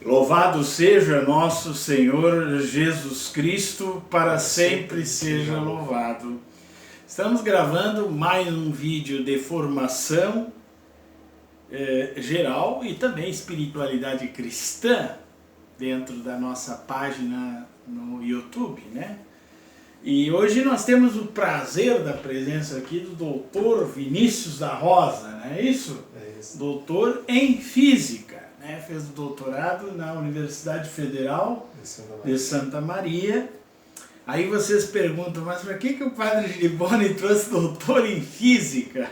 Louvado seja nosso Senhor Jesus Cristo, para sempre seja louvado. Estamos gravando mais um vídeo de formação geral e também espiritualidade cristã dentro da nossa página no YouTube, né? E hoje nós temos o prazer da presença aqui do doutor Vinícius da Rosa, não é isso? É isso. Doutor em Física, né? Fez o doutorado na Universidade Federal de Santa Maria. Aí vocês perguntam, mas para que o padre Giliboni trouxe doutor em Física?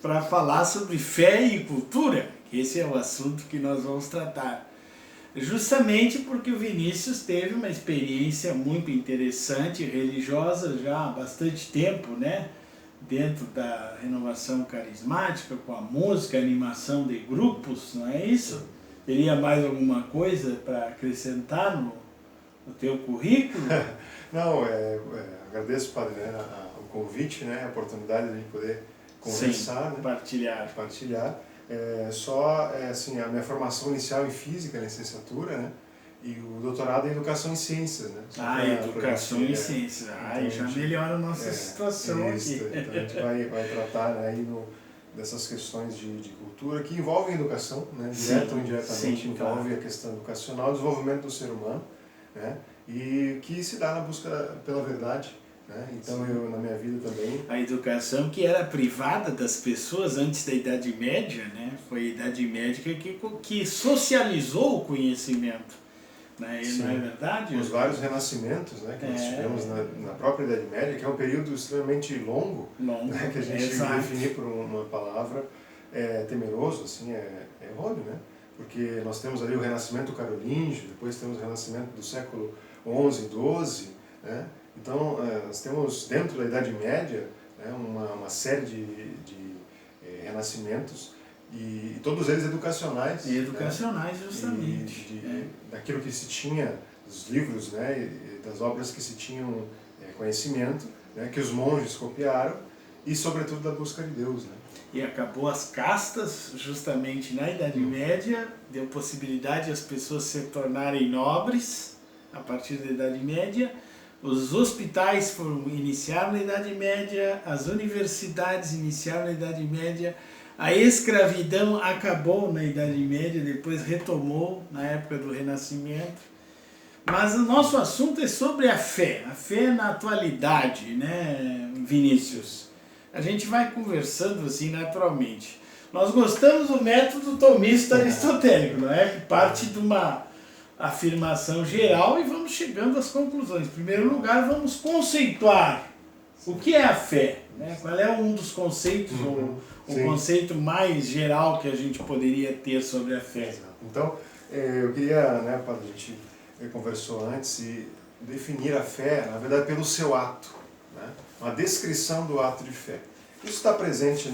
Para falar sobre fé e cultura. Esse é o assunto que nós vamos tratar. Justamente porque o Vinícius teve uma experiência muito interessante, religiosa, já há bastante tempo, né? Dentro da renovação carismática, com a música, a animação de grupos, não é isso? Teria mais alguma coisa para acrescentar no teu currículo? Não, agradeço, padre, né, o convite, né, a oportunidade de a gente poder conversar, sim, né, partilhar. Assim, a minha formação inicial em física, licenciatura, né, e o doutorado em educação em ciências, né. Educação em ciências. Então, já melhora a nossa situação isso, aqui. Então a gente vai tratar, né, aí dessas questões de cultura que envolvem educação, né, direta ou indiretamente, envolve a questão educacional, o desenvolvimento do ser humano, né, e que se dá na busca pela verdade. Então eu, na minha vida também... A educação que era privada das pessoas antes da Idade Média, né? Foi a Idade Média que socializou o conhecimento. Né? E não é verdade? Os vários renascimentos, né, que nós tivemos na própria Idade Média, que é um período extremamente longo, né, que a gente definir por uma palavra temeroso, assim, é errôneo, né? Porque nós temos ali o Renascimento Carolíngio, depois temos o Renascimento do século XI e XII, né? Então, nós temos dentro da Idade Média, né, uma série de renascimentos, e todos eles educacionais. E educacionais, né? Justamente. Daquilo que se tinha, dos livros, né, e das obras que se tinham conhecimento, né, que os monges copiaram, e sobretudo da busca de Deus. Né? E acabou as castas, justamente na Idade Média, deu possibilidade às pessoas se tornarem nobres, a partir da Idade Média. Os hospitais iniciaram na Idade Média, as universidades iniciaram na Idade Média, a escravidão acabou na Idade Média, depois retomou na época do Renascimento. Mas o nosso assunto é sobre a fé na atualidade, né, Vinícius? A gente vai conversando assim naturalmente. Nós gostamos do método tomista aristotélico, não é? Que parte de uma afirmação geral e vamos chegando às conclusões. Em primeiro lugar, vamos conceituar o que é a fé, né? Qual é um dos conceitos, o conceito mais geral que a gente poderia ter sobre a fé. Então, eu queria, né, a gente conversou antes, e definir a fé, na verdade, pelo seu ato, né? Uma descrição do ato de fé. Isso está presente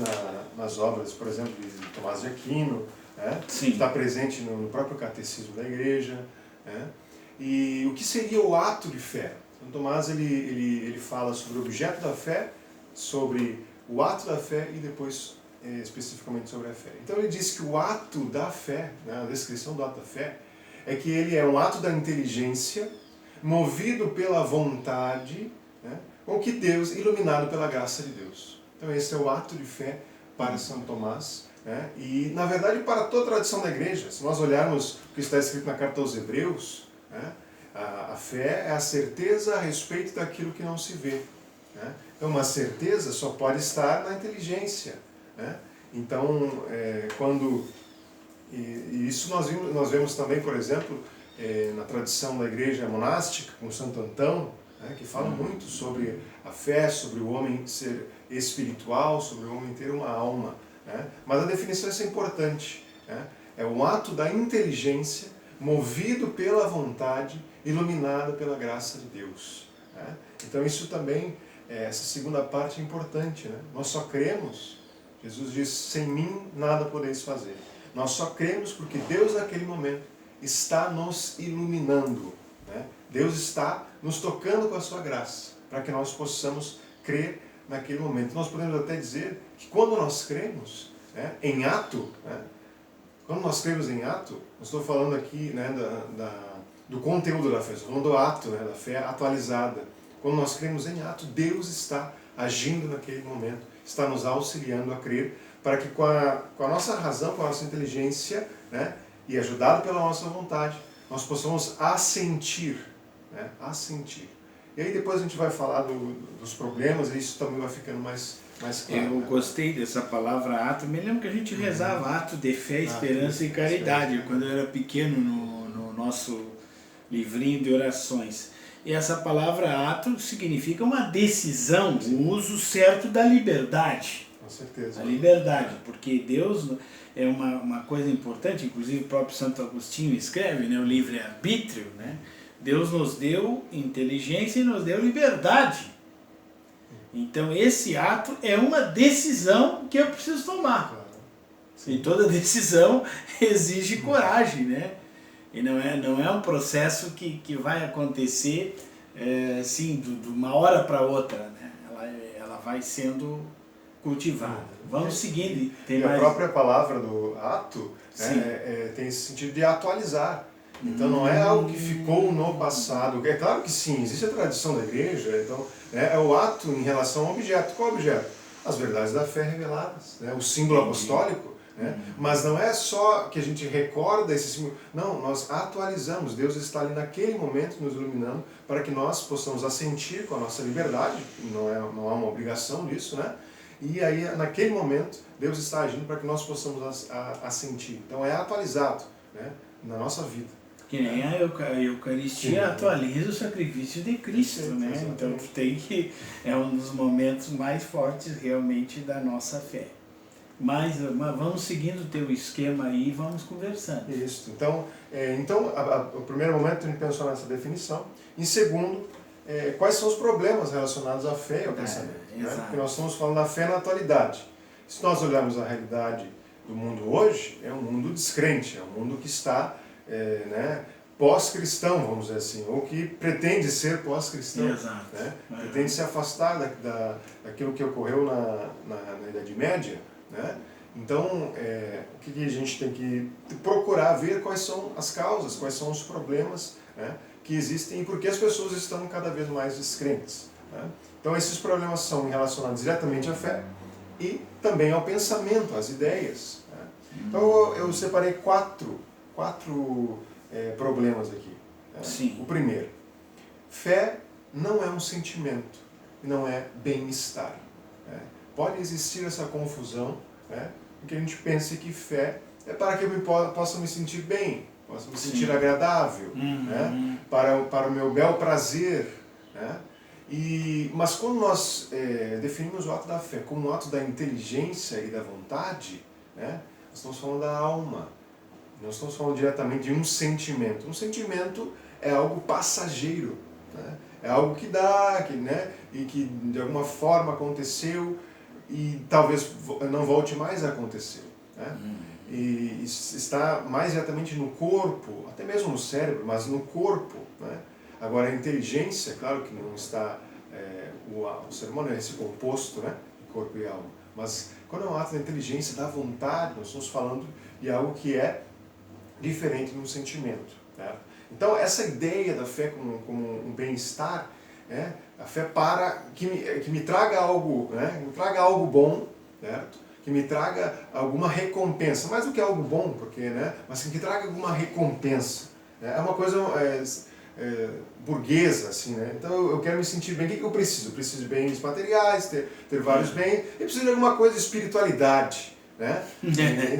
nas obras, por exemplo, de Tomás de Aquino, né? Está presente no próprio catecismo da igreja, né? E o que seria o ato de fé? São Tomás ele fala sobre o objeto da fé, sobre o ato da fé e depois especificamente sobre a fé. Então ele diz que o ato da fé, né, a descrição do ato da fé, é que ele é um ato da inteligência, movido pela vontade, né, ou que Deus, iluminado pela graça de Deus. Então esse é o ato de fé para São Tomás. E, na verdade, para toda a tradição da igreja, se nós olharmos o que está escrito na carta aos Hebreus, né, a fé é a certeza a respeito daquilo que não se vê. Né? Então, uma certeza só pode estar na inteligência. Né? Então, isso nós vemos também, por exemplo, na tradição da igreja monástica, com Santo Antão, né, que fala muito sobre a fé, sobre o homem ser espiritual, sobre o homem ter uma alma. Mas a definição é importante. É um ato da inteligência movido pela vontade, iluminada pela graça de Deus. Então isso também, essa segunda parte é importante. Nós só cremos, Jesus diz, sem mim nada podeis fazer. Nós só cremos porque Deus naquele momento está nos iluminando. Deus está nos tocando com a sua graça, para que nós possamos crer naquele momento. Nós podemos até dizer que quando nós cremos, em ato, Quando nós cremos em ato, eu estou falando aqui, né, do conteúdo da fé, estou falando do ato, né, da fé atualizada. Quando nós cremos em ato, Deus está agindo naquele momento, está nos auxiliando a crer, para que com a nossa razão, com a nossa inteligência, né, e ajudado pela nossa vontade, nós possamos assentir, né, assentir. E aí depois a gente vai falar dos problemas, e isso também vai ficando mais claro. Eu gostei dessa palavra ato. Me lembro que a gente rezava ato de fé, esperança e caridade, quando eu era pequeno, no nosso livrinho de orações. E essa palavra ato significa uma decisão, o uso certo da liberdade. Com certeza. A liberdade, porque Deus é uma coisa importante, inclusive o próprio Santo Agostinho escreve, né, o livre-arbítrio, né? Deus nos deu inteligência e nos deu liberdade. Então esse ato é uma decisão que eu preciso tomar. Claro. E toda decisão exige coragem, né? E não é um processo que vai acontecer assim, de uma hora para outra, né? Ela vai sendo cultivada. Vamos seguindo. E a própria palavra do ato, né, tem esse sentido de atualizar. Então não é algo que ficou no passado. É claro que sim, existe a tradição da igreja, então é o ato em relação ao objeto. Qual objeto? As verdades da fé reveladas, né? O símbolo apostólico, né? Mas não é só que a gente recorda esse símbolo, não, nós atualizamos. Deus está ali naquele momento nos iluminando para que nós possamos assentir com a nossa liberdade, não há uma obrigação disso, né? E aí naquele momento Deus está agindo para que nós possamos assentir. Então é atualizado, né, na nossa vida. Que nem a Eucaristia atualiza o sacrifício de Cristo, né? Exatamente. Então é um dos momentos mais fortes realmente da nossa fé. Mas vamos seguindo o teu esquema aí e vamos conversando. Isso. Então o primeiro momento a gente pensou nessa definição. Em segundo, quais são os problemas relacionados à fé e ao pensamento? Né? Porque nós estamos falando da fé na atualidade. Se nós olharmos a realidade do mundo hoje, é um mundo descrente, é um mundo que está né, pós-cristão, vamos dizer assim, ou que pretende ser pós-cristão. Exato. Né? Pretende se afastar daquilo que ocorreu na Idade Média. Né? Então, o que a gente tem que procurar ver quais são as causas, quais são os problemas, né, que existem e por que as pessoas estão cada vez mais descrentes. Né? Então, esses problemas são relacionados diretamente à fé e também ao pensamento, às ideias. Né? Então, eu separei quatro problemas aqui. Né? Sim. O primeiro, fé não é um sentimento, não é bem-estar. Né? Pode existir essa confusão, né? Porque a gente pensa que fé é para que eu possa me sentir bem, possa me sentir agradável, né? Para o meu bel prazer. Né? Mas quando nós definimos o ato da fé como um ato da inteligência e da vontade, né? Nós estamos falando da alma. Nós estamos falando diretamente de um sentimento. Um sentimento é algo passageiro, né? É algo que dá, né? E que de alguma forma aconteceu e talvez não volte mais a acontecer. Né? E está mais diretamente no corpo, até mesmo no cérebro, mas no corpo. Né? Agora a inteligência, claro que não está, o ser humano é esse composto, né? De corpo e alma. Mas quando é um ato da inteligência, da vontade, nós estamos falando de algo que é diferente de um sentimento. Né? Então essa ideia da fé como um bem-estar, né? A fé para que me traga algo, né? Que me traga algo bom, certo? Que me traga alguma recompensa, mais do que algo bom, porque, né? Mas que traga alguma recompensa. É uma coisa burguesa, assim, né? Então eu quero me sentir bem. O que eu preciso? Eu preciso de bens materiais, ter vários bens, e preciso de alguma coisa de espiritualidade. Né?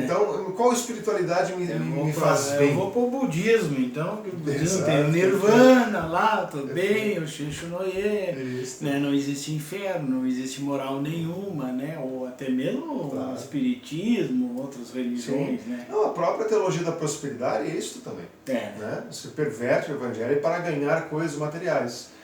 Então, qual espiritualidade me faz bem? Eu vou para o budismo, então, o budismo tem o nirvana lá, tudo bem, o Shishunoye, né? Não existe inferno, não existe moral nenhuma, né? Ou até mesmo o espiritismo, outras religiões. Né? Não, a própria teologia da prosperidade é isso também. Né? Você perverte o evangelho para ganhar coisas materiais.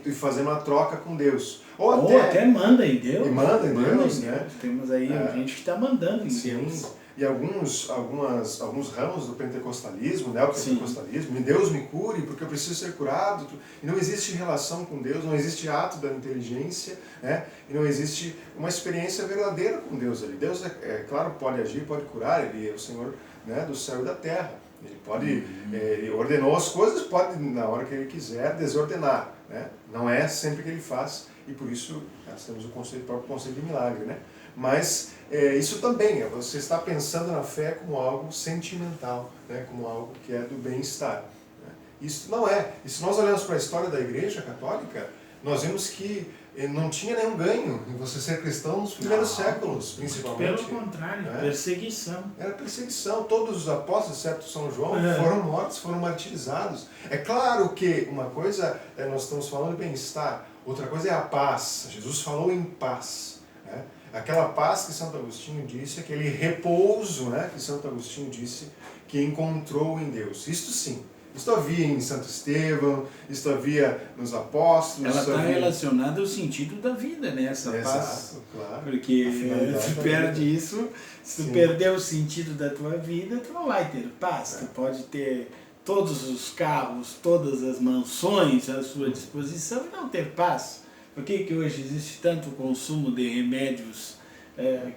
E fazer uma troca com Deus. Ou até manda em Deus. E manda em Deus, né? Temos aí gente que está mandando em Deus. E alguns ramos do pentecostalismo, né? O pentecostalismo, Deus me cure porque eu preciso ser curado. E não existe relação com Deus, não existe ato da inteligência, né? E não existe uma experiência verdadeira com Deus ali. Deus, claro, pode agir, pode curar, Ele é o Senhor né, do céu e da terra. Ele pode, ele ordenou as coisas, pode, na hora que ele quiser, desordenar. Né? Não é sempre que ele faz, e por isso nós temos o próprio conceito de milagre. Né? Mas isso também, você está pensando na fé como algo sentimental, né? Como algo que é do bem-estar. Né? Isso não é. E se nós olharmos para a história da Igreja Católica, nós vemos que não tinha nenhum ganho em você ser cristão nos primeiros séculos, principalmente. Pelo contrário, perseguição. Era perseguição. Todos os apóstolos, exceto São João, foram mortos, foram martirizados. É claro que uma coisa, nós estamos falando de bem-estar, outra coisa é a paz. Jesus falou em paz. Né? Aquela paz que Santo Agostinho disse, aquele repouso, né, que Santo Agostinho disse que encontrou em Deus. Isto sim. Isto havia em Santo Estevão, isto havia nos apóstolos. Ela está relacionada ao sentido da vida, né? Essa paz. Claro. Porque se tu perde isso, se tu perder o sentido da tua vida, tu não vai ter paz. Tu pode ter todos os carros, todas as mansões à sua disposição e não ter paz. Por que hoje existe tanto consumo de remédios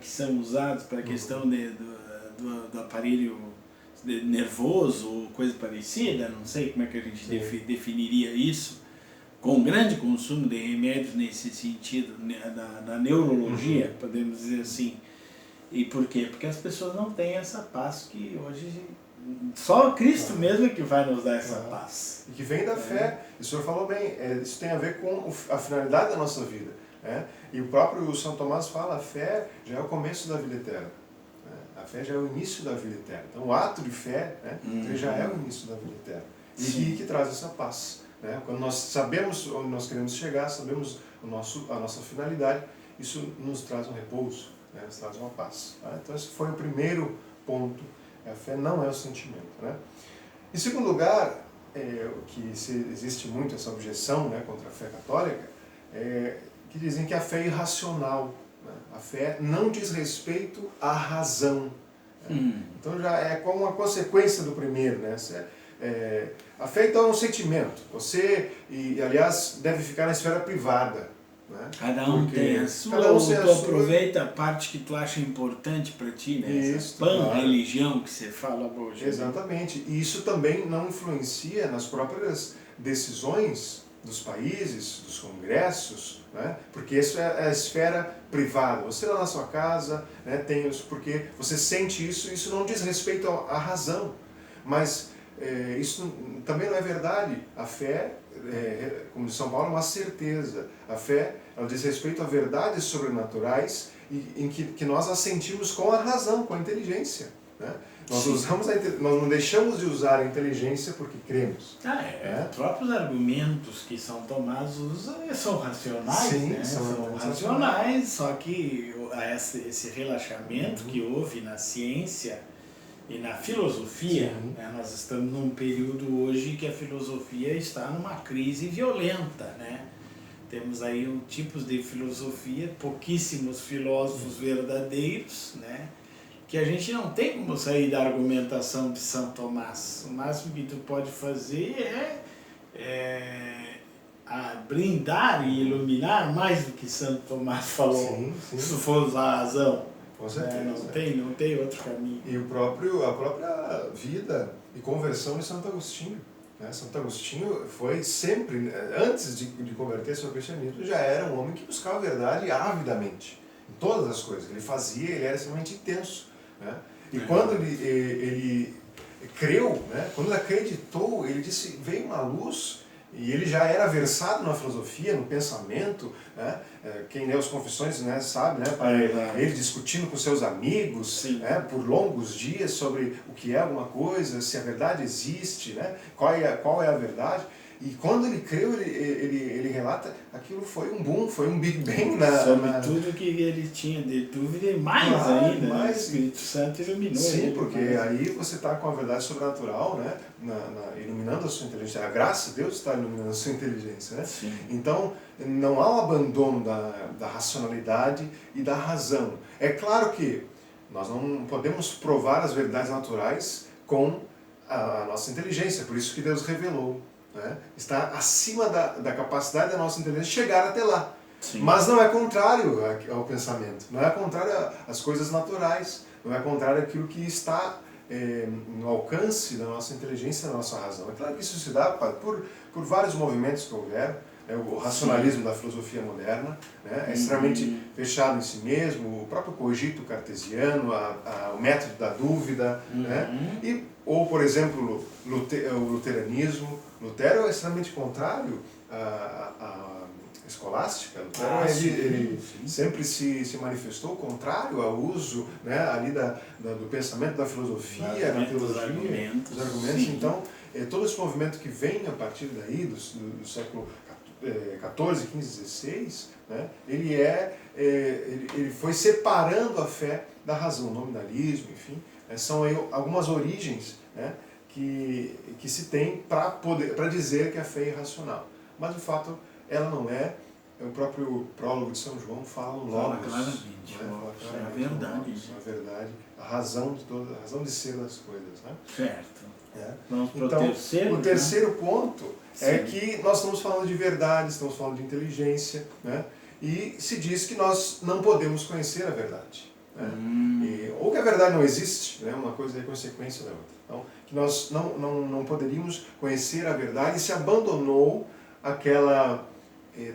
que são usados para a questão do aparelho nervoso ou coisa parecida? Não sei como é que a gente definiria isso, com grande consumo de remédios nesse sentido, na neurologia, podemos dizer assim. E por quê? Porque as pessoas não têm essa paz que hoje só Cristo mesmo é que vai nos dar essa paz. E que vem da fé. E o senhor falou bem, isso tem a ver com a finalidade da nossa vida. Né? E o próprio São Tomás fala, a fé já é o começo da vida eterna. A fé já é o início da vida eterna. Então, o ato de fé, né, já é o início da vida eterna. E que traz essa paz. Né? Quando nós sabemos onde nós queremos chegar, sabemos a nossa finalidade, isso nos traz um repouso, né? Nos traz uma paz. Tá? Então, esse foi o primeiro ponto. A fé não é o sentimento. Né? Em segundo lugar, que existe muito essa objeção, né, contra a fé católica, que dizem que a fé é irracional. A fé não diz respeito à razão. Então já é como uma consequência do primeiro. Né? A fé então é um sentimento. E aliás, deve ficar na esfera privada. Né? Cada um tem a sua, tu aproveita a parte que tu acha importante para ti, né? Isso, essa religião que você fala hoje. Exatamente. E isso também não influencia nas próprias decisões dos países, dos congressos, né? Porque isso é a esfera privada. Você lá na sua casa, né, tem isso, porque você sente isso não diz respeito à razão. Mas isso também não é verdade. A fé, como diz São Paulo, é uma certeza. A fé, ela diz respeito a verdades sobrenaturais em que nós a sentimos com a razão, com a inteligência. Né? Nós não deixamos de usar a inteligência porque cremos. Os próprios argumentos que São Tomás usa são racionais. Sim, né? São racionais, só que esse relaxamento que houve na ciência e na filosofia, né? Nós estamos num período hoje que a filosofia está numa crise violenta. Né? Temos aí tipos de filosofia, pouquíssimos filósofos verdadeiros, né? Que a gente não tem como sair da argumentação de São Tomás. O máximo que tu pode fazer é brindar e iluminar mais do que Santo Tomás falou, se for usar a razão. Com certeza. Não tem outro caminho. E a própria vida e conversão de Santo Agostinho. Né? Santo Agostinho foi sempre, antes de converter-se ao cristianismo, já era um homem que buscava a verdade avidamente. Em todas as coisas que ele fazia, ele era extremamente intenso. Né? E quando ele creu, né? Quando ele acreditou, ele disse, veio uma luz, e ele já era versado na filosofia, no pensamento. Né? Quem lê as Confissões, né, sabe, né? Ele discutindo com seus amigos, né, por longos dias sobre o que é alguma coisa, se a verdade existe, né? Qual é a verdade. E quando ele creu, ele relata, aquilo foi um boom, foi um Big Bang. Sobre tudo que ele tinha de dúvida e mais ainda, né? O Espírito Santo iluminou. Sim, porque aí você está com a verdade sobrenatural, né? Iluminando a sua inteligência. A graça de Deus está iluminando a sua inteligência. Né? Então, não há um abandono da racionalidade e da razão. É claro que nós não podemos provar as verdades naturais com a nossa inteligência, por isso que Deus revelou. Né? Está acima da capacidade da nossa inteligência chegar até lá. Mas não é contrário ao pensamento, não é contrário às coisas naturais, não é contrário àquilo que está no alcance da nossa inteligência, da nossa razão. É claro que isso se dá por vários movimentos que houveram. O racionalismo da filosofia moderna, né, é extremamente fechado em si mesmo, o próprio cogito cartesiano, o método da dúvida, né, ou, por exemplo, o luteranismo. Lutero é extremamente contrário à escolástica. Lutero ele sempre se manifestou contrário ao uso, né, ali do pensamento da filosofia, da teologia, dos argumentos. Então, todo esse movimento que vem a partir daí, do século 14, 15, 16, né, ele foi separando a fé da razão, o nominalismo, enfim, são aí algumas origens, né, que se tem para dizer que a fé é irracional. Mas, de fato, ela não é. O próprio prólogo de São João fala no Logos. Claramente, né? é a verdade. A verdade, a razão de ser das coisas. Né? Certo. Vamos para o terceiro. O terceiro ponto é que nós estamos falando de verdade, estamos falando de inteligência, né? E se diz que nós não podemos conhecer a verdade. Né? Ou que a verdade não existe, né? Uma coisa é consequência da outra. Então, que nós não poderíamos conhecer a verdade, e se abandonou aquela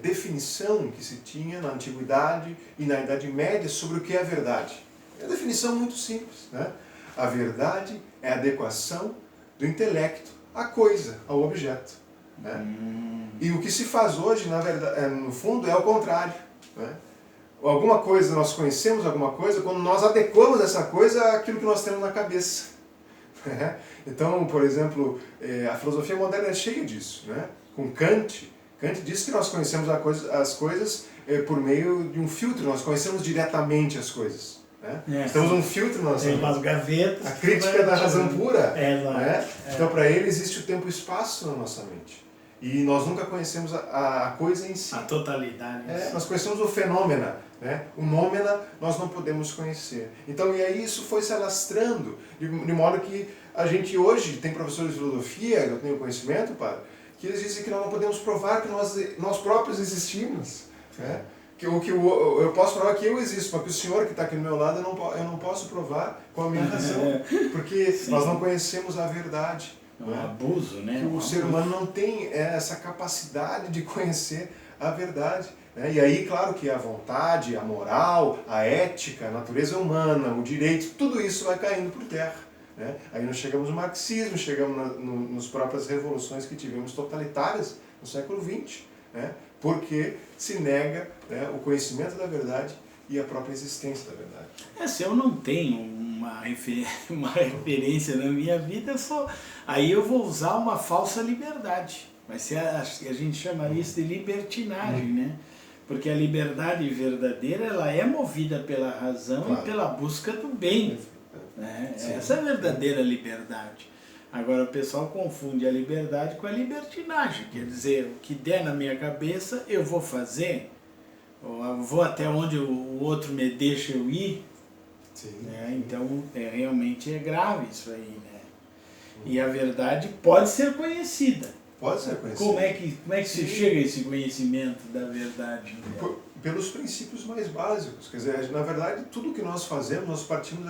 definição que se tinha na Antiguidade e na Idade Média sobre o que é a verdade. É uma definição muito simples. Né? A verdade é a adequação do intelecto à coisa, ao objeto. Né? E o que se faz hoje, na verdade, no fundo, é o contrário. Né? Alguma coisa, nós conhecemos alguma coisa quando nós adequamos essa coisa àquilo que nós temos na cabeça. Então, por exemplo, a filosofia moderna é cheia disso. Né? Com Kant diz que nós conhecemos as coisas por meio de um filtro, nós conhecemos diretamente as coisas. Né? Temos um filtro na nossa mente. Tem umas gavetas. A crítica da razão pura. Né? Então, para ele, existe o tempo e espaço na nossa mente. E nós nunca conhecemos a coisa em si. A totalidade. Nós conhecemos o fenômeno. Né? O nômena nós não podemos conhecer. Então, e aí isso foi se alastrando, de modo que a gente hoje tem professores de filosofia, eu tenho conhecimento, padre, que eles dizem que nós não podemos provar que nós próprios existimos. Né? Eu posso provar que eu existo, mas que o senhor que está aqui do meu lado eu não posso provar com a minha razão, porque nós não conhecemos a verdade. É um abuso, né? Que o ser humano não tem essa capacidade de conhecer a verdade. Né? E aí, claro que a vontade, a moral, a ética, a natureza humana, o direito, tudo isso vai caindo por terra. Né? Aí nós chegamos no marxismo, chegamos nas próprias revoluções que tivemos totalitárias no século XX, né? Porque se nega, né, o conhecimento da verdade e a própria existência da verdade. Se eu não tenho uma referência na minha vida, aí eu vou usar uma falsa liberdade. Mas a gente chamaria isso de libertinagem, né? Porque a liberdade verdadeira ela é movida pela razão e pela busca do bem. Né? Essa é a verdadeira liberdade. Agora o pessoal confunde a liberdade com a libertinagem. Quer dizer, o que der na minha cabeça eu vou fazer, ou eu vou até onde o outro me deixa eu ir. Né? Então realmente é grave isso aí. Né? E a verdade pode ser conhecida. Pode ser conhecida. Como é que se chega a esse conhecimento da verdade? Né? Pelos princípios mais básicos. Quer dizer, na verdade, tudo que nós fazemos, nós partimos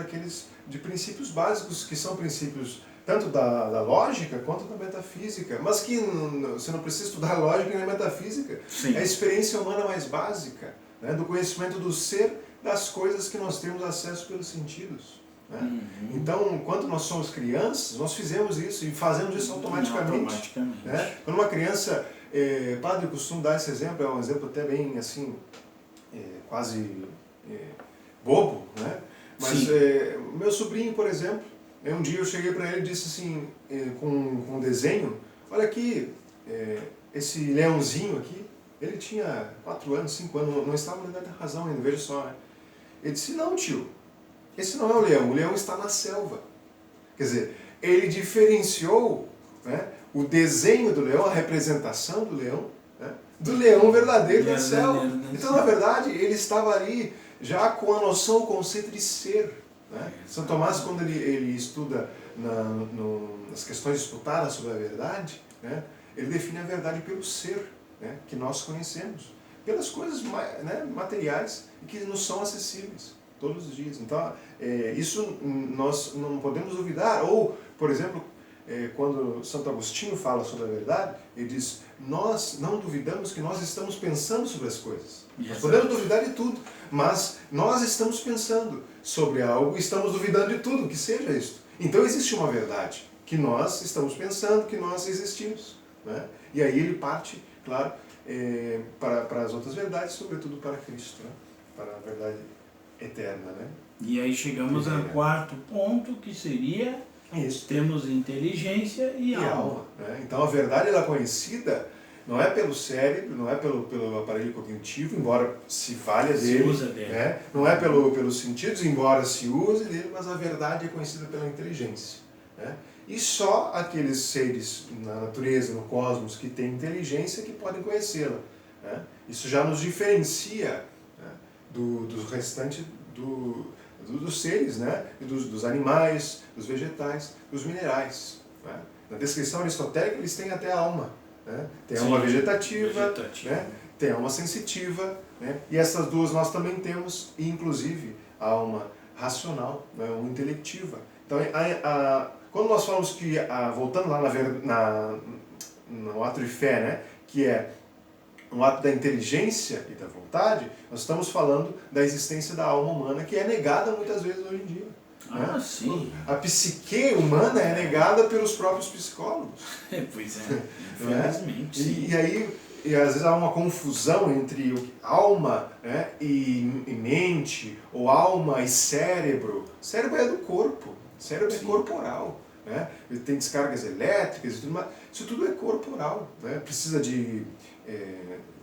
de princípios básicos, que são princípios tanto da lógica quanto da metafísica, mas que você não precisa estudar lógica nem metafísica. Sim. É a experiência humana mais básica, né, do conhecimento do ser, das coisas que nós temos acesso pelos sentidos. Né? Então, quando nós somos crianças, nós fizemos isso e fazemos isso automaticamente. Né? Quando uma criança, padre, eu costumo dar esse exemplo, é um exemplo até bem assim, quase bobo, né? Mas meu sobrinho, por exemplo, um dia eu cheguei para ele e disse assim, com um desenho, olha aqui, esse leãozinho aqui, ele tinha 4 anos, 5 anos, não estava na idade da razão ainda, veja só. Né? Ele disse, não tio, esse não é o leão está na selva. Quer dizer, ele diferenciou, né, o desenho do leão, a representação do leão verdadeiro da selva. Então, na verdade, ele estava ali já com a noção, o conceito de ser. Né? São Tomás, quando ele estuda nas questões disputadas sobre a verdade, né, ele define a verdade pelo ser, né, que nós conhecemos, pelas coisas, né, materiais que nos são acessíveis. todos os dias. Então, isso nós não podemos duvidar. Ou, por exemplo, quando Santo Agostinho fala sobre a verdade, ele diz, nós não duvidamos que nós estamos pensando sobre as coisas. Nós podemos duvidar de tudo, mas nós estamos pensando sobre algo e estamos duvidando de tudo, que seja isso. Então existe uma verdade, que nós estamos pensando, que nós existimos. Né? E aí ele parte, claro, para as outras verdades, sobretudo para Cristo, né? Para a verdade eterna. Né? E aí chegamos ao quarto ponto, que seria, isso. Temos inteligência e alma. Né? Então a verdade ela é conhecida não é pelo cérebro, não é pelo aparelho cognitivo, embora se valha dele, se usa dele. Né? Não é pelos sentidos, embora se use dele, mas a verdade é conhecida pela inteligência. Né? E só aqueles seres na natureza, no cosmos, que têm inteligência que podem conhecê-la. Né? Isso já nos diferencia, né, do restante dos seres, né? Dos animais, dos vegetais, dos minerais. Né? Na descrição aristotélica eles têm até a alma. Né? Tem a alma vegetativa. Né? Tem a alma sensitiva. Né? E essas duas nós também temos, inclusive a alma racional, né? A alma intelectiva. Então, quando nós falamos que, voltando lá no ato de fé, né? Que é um ato da inteligência e da vontade, nós estamos falando da existência da alma humana, que é negada muitas vezes hoje em dia. Né? Sim. A psique humana é negada pelos próprios psicólogos. Pois é, infelizmente. Né? E aí, às vezes há uma confusão entre alma, né, e mente, ou alma e cérebro. Cérebro é do corpo, cérebro é corporal. Né? Ele tem descargas elétricas e tudo mais. Isso tudo é corporal. Né? Precisa de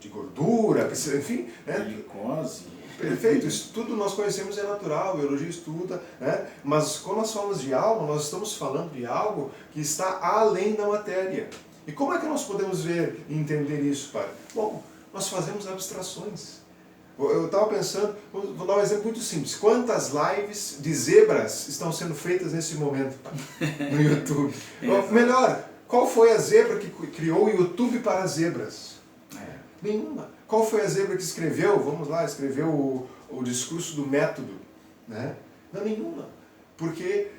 gordura, precisa, enfim. Né? Glicose. Perfeito, isso tudo nós conhecemos, é natural, a biologia estuda, né? Mas quando nós falamos de alma, nós estamos falando de algo que está além da matéria. E como é que nós podemos ver e entender isso, Padre? Bom, nós fazemos abstrações. Eu estava pensando, vou dar um exemplo muito simples. Quantas lives de zebras estão sendo feitas nesse momento, Padre, no YouTube? Melhor, qual foi a zebra que criou o YouTube para zebras? Nenhuma. Qual foi a zebra que escreveu, escreveu o discurso do método? Né? Não, nenhuma. Porque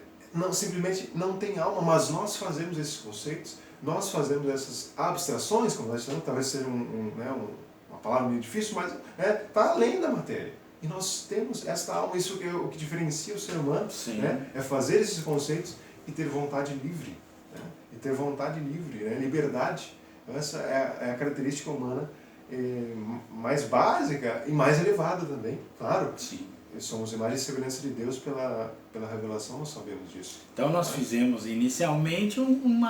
simplesmente não tem alma, mas nós fazemos esses conceitos, nós fazemos essas abstrações, como nós chamamos, talvez seja uma palavra meio difícil, mas está além da matéria. E nós temos esta alma, isso é o que diferencia o ser humano, né? É fazer esses conceitos e ter vontade livre. Né? E ter vontade livre, né? Liberdade. Então, essa é a característica humana mais básica e mais elevada também, claro. Sim. Somos imagem e semelhança de Deus pela revelação, nós sabemos disso. Então nós fizemos inicialmente um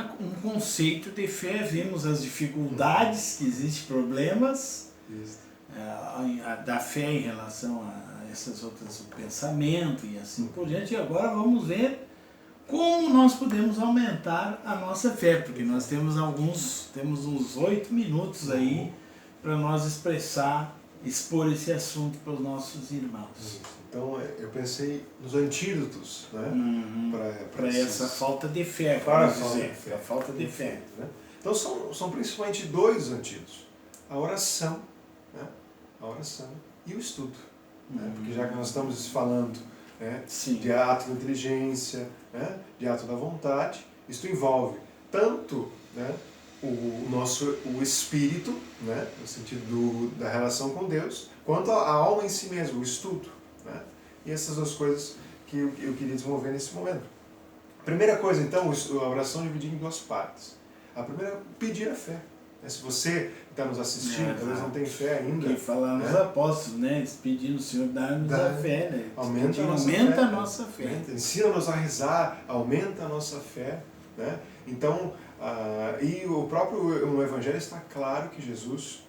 conceito de fé, vimos as dificuldades que existem, problemas da fé em relação a essas outras, o pensamento e assim por diante. E agora vamos ver como nós podemos aumentar a nossa fé, porque nós temos uns 8 minutos aí para nós expor esse assunto para os nossos irmãos. Então eu pensei nos antídotos, né? Para essa falta de fé, para a falta de fé. Né? Então são principalmente 2 antídotos: a oração, né? A oração e o estudo. Né? Porque já que nós estamos falando, né, de ato da inteligência, né, de ato da vontade, isso envolve tanto, né, o espírito, né, no sentido da relação com Deus, quanto a alma em si mesmo, o estudo. Né? E essas 2 coisas que eu queria desenvolver nesse momento. Primeira coisa, então, a oração dividida em 2 partes. A primeira é pedir a fé. Se você está nos assistindo, talvez não tem fé ainda. Que falaram os apóstolos, né? Pedindo o Senhor, dá-nos a fé, né? Aumenta a nossa fé. Ensina-nos a rezar, aumenta a nossa fé. Né? Então, e o próprio no Evangelho está claro que Jesus,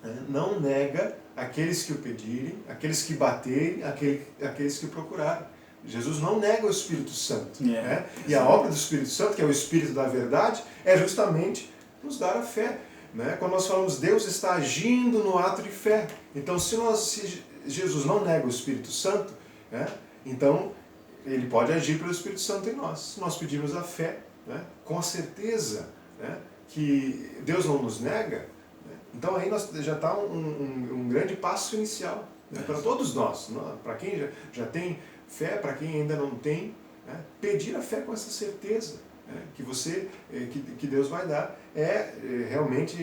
né, não nega aqueles que o pedirem, aqueles que baterem, aqueles que procurarem. Jesus não nega o Espírito Santo. Né? E a obra do Espírito Santo, que é o Espírito da verdade, é justamente nos dar a fé. Né? Quando nós falamos Deus está agindo no ato de fé. Então, se Jesus não nega o Espírito Santo, né, então ele pode agir pelo Espírito Santo em nós. Se nós pedirmos a fé, né, com a certeza, né, que Deus não nos nega, né, então aí já está um grande passo inicial. né? Para todos nós, para quem já tem fé, para quem ainda não tem, né? Pedir a fé com essa certeza, né? Que Deus vai dar realmente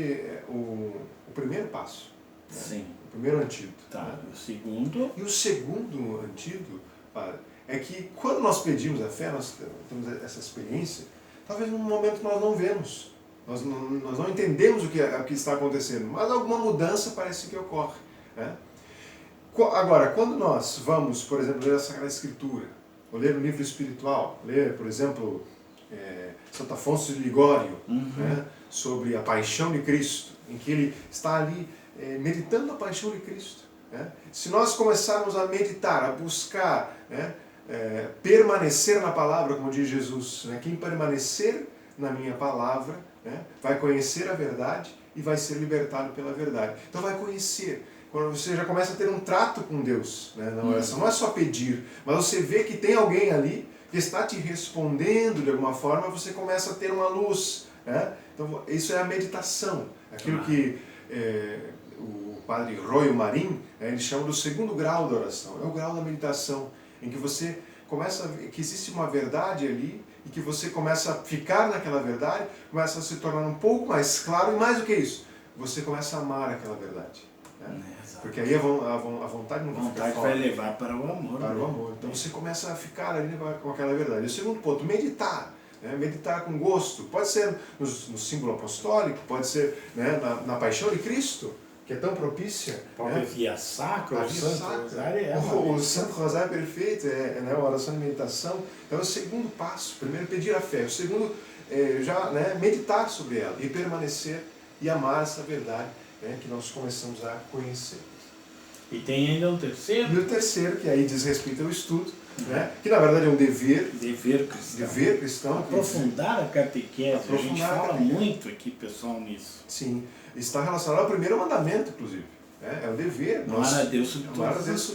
o primeiro passo, né? Sim. O primeiro antídoto. Tá. Né? O segundo? E o segundo antídoto, padre, é que quando nós pedimos a fé, nós temos essa experiência, talvez num momento nós não vemos, nós não entendemos o que está acontecendo, mas alguma mudança parece que ocorre, né? Agora, quando nós vamos, por exemplo, ler a Sagrada Escritura, ou ler um livro espiritual, ler, por exemplo, Santo Afonso de Ligório, né, sobre a paixão de Cristo, em que ele está ali meditando a paixão de Cristo, né? Se nós começarmos a meditar, a buscar, né, permanecer na palavra, como diz Jesus, né, quem permanecer na minha palavra, né, vai conhecer a verdade e vai ser libertado pela verdade. Então vai conhecer. Quando você já começa a ter um trato com Deus, né, na oração, não é só pedir, mas você vê que tem alguém ali que está te respondendo de alguma forma, você começa a ter uma luz, né? Então isso é a meditação, aquilo que o padre Royo Marim, ele chama do segundo grau da oração, é o grau da meditação, em que você começa a ver que existe uma verdade ali e que você começa a ficar naquela verdade, começa a se tornar um pouco mais claro, e mais do que isso, você começa a amar aquela verdade. Né? Porque aí a vontade não vai ficar fora. Vai levar para o amor. Para o amor. Então você começa a ficar ali com aquela verdade. E o segundo ponto, meditar. Né? Meditar com gosto. Pode ser no símbolo apostólico, pode ser, né, na paixão de Cristo, que é tão propícia. Pode né? via sacra, o Santo Rosário o Santo Rosário é perfeito, né, uma oração de meditação. Então é o segundo passo. Primeiro, pedir a fé. O segundo, já, né, meditar sobre ela e permanecer e amar essa verdade, né, que nós começamos a conhecer. E tem ainda um terceiro? E o terceiro, que aí diz respeito ao estudo, né, que na verdade é um dever. Dever cristão. Dever cristão. Aprofundar a catequese. A gente fala muito aqui, pessoal, nisso. Sim. Está relacionado ao primeiro mandamento, inclusive. Né? É o dever. Amar a Deus sobre todas as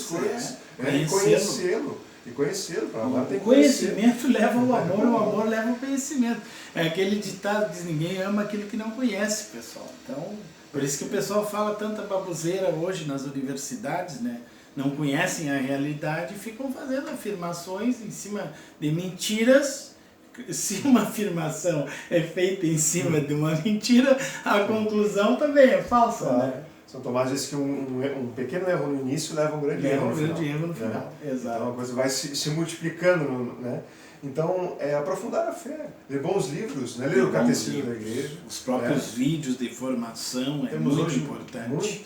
coisas. Né? Conhecê-lo. E conhecê-lo. O conhecimento leva ao amor, o amor leva ao conhecimento. É aquele ditado que diz: ninguém ama aquilo que não conhece, pessoal. Então, por isso que o pessoal fala tanta baboseira hoje nas universidades, né? Não conhecem a realidade e ficam fazendo afirmações em cima de mentiras. Se uma afirmação é feita em cima de uma mentira, a conclusão também é falsa, né? São Tomás diz que um pequeno erro no início leva um grande erro no final. Né? Exato. Então a coisa vai se multiplicando, né? Então, aprofundar a fé, ler bons livros, né? Ler o catecismo da igreja. Os próprios vídeos de formação Temos muito hoje importante.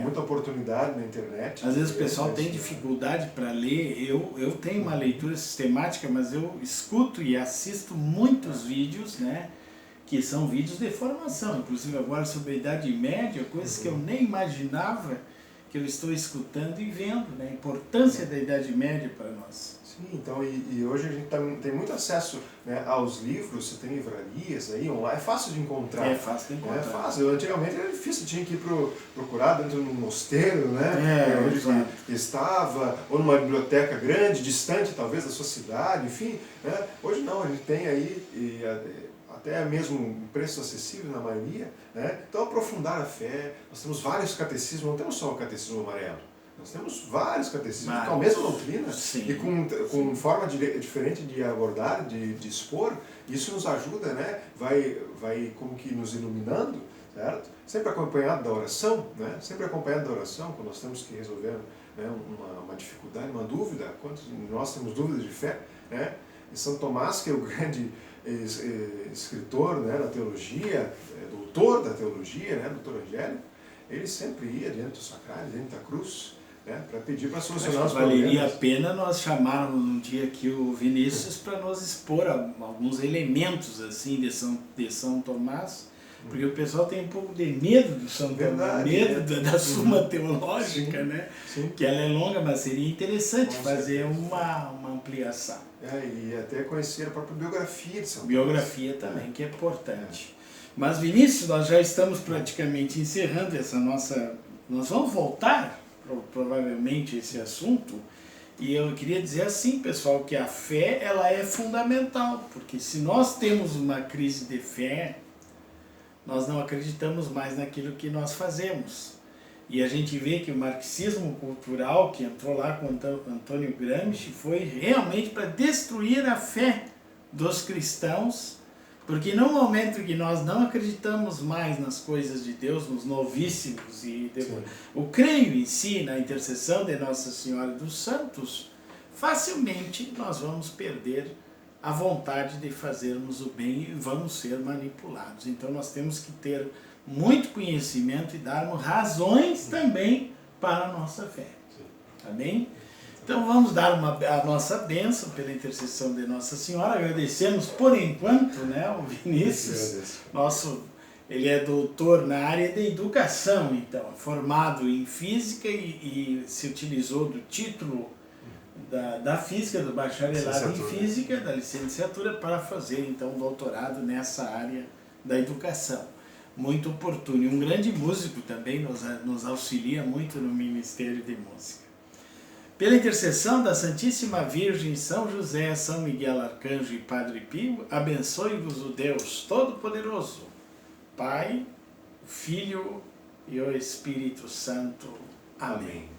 Muita oportunidade na internet. Às vezes o pessoal tem dificuldade para ler. Eu tenho uma leitura sistemática, mas eu escuto e assisto muitos vídeos, né? Que são vídeos de formação, inclusive agora sobre a Idade Média, coisas que eu nem imaginava que eu estou escutando e vendo, né? A importância da Idade Média para nós. Sim, então, e hoje a gente tem muito acesso, né, aos livros, você tem livrarias aí online, é fácil de encontrar. É fácil de encontrar. É fácil, antigamente era difícil, tinha que ir procurar dentro de um mosteiro, né? Onde estava, ou numa biblioteca grande, distante talvez da sua cidade, enfim. Né? Hoje não, a gente tem aí, até mesmo um preço acessível na maioria, né? Então aprofundar a fé, nós temos vários catecismos, não temos só o catecismo amarelo. Nós temos vários catecismos com a mesma doutrina. Sim, e com forma diferente de abordar, de expor. Isso nos ajuda, né? Vai como que nos iluminando, certo? Sempre acompanhado da oração, né? Sempre acompanhado da oração, quando nós temos que resolver, né, uma dificuldade, uma dúvida. Quantos de nós temos dúvidas de fé, né? E São Tomás, que é o grande escritor, né, da teologia, doutor da teologia, né, doutor Angélico, ele sempre ia diante do sacrário, diante da cruz, né, para pedir para solucionar os problemas. Valeria a pena nós chamarmos um dia aqui o Vinícius para nos expor alguns elementos assim de São Tomás, porque o pessoal tem um pouco de medo do São Tomás, medo da Suma Teológica, né? Sim. Que ela é longa, mas seria interessante fazer uma ampliação. E até conhecer a própria biografia de São Tomás. Biografia também, que é importante. Mas, Vinícius, nós já estamos praticamente encerrando essa nossa... Nós vamos voltar, provavelmente, a esse assunto, e eu queria dizer assim, pessoal, que a fé, ela é fundamental, porque se nós temos uma crise de fé, nós não acreditamos mais naquilo que nós fazemos. E a gente vê que o marxismo cultural que entrou lá com Antônio Gramsci foi realmente para destruir a fé dos cristãos, porque no momento que nós não acreditamos mais nas coisas de Deus, nos novíssimos e o creio em si, na intercessão de Nossa Senhora dos Santos, facilmente nós vamos perder a vontade de fazermos o bem e vamos ser manipulados. Então nós temos que ter muito conhecimento e darmos razões também para a nossa fé. Amém? Então vamos dar a nossa bênção pela intercessão de Nossa Senhora. Agradecemos por enquanto, né, o Vinícius, ele é doutor na área de educação, então, formado em física e se utilizou do título da física, do bacharelado em física, da licenciatura, para fazer então doutorado nessa área da educação. Muito oportuno. E um grande músico também nos auxilia muito no Ministério de Música. Pela intercessão da Santíssima Virgem, São José, São Miguel Arcanjo e Padre Pio, abençoe-vos o Deus Todo-Poderoso, Pai, Filho e o Espírito Santo. Amém.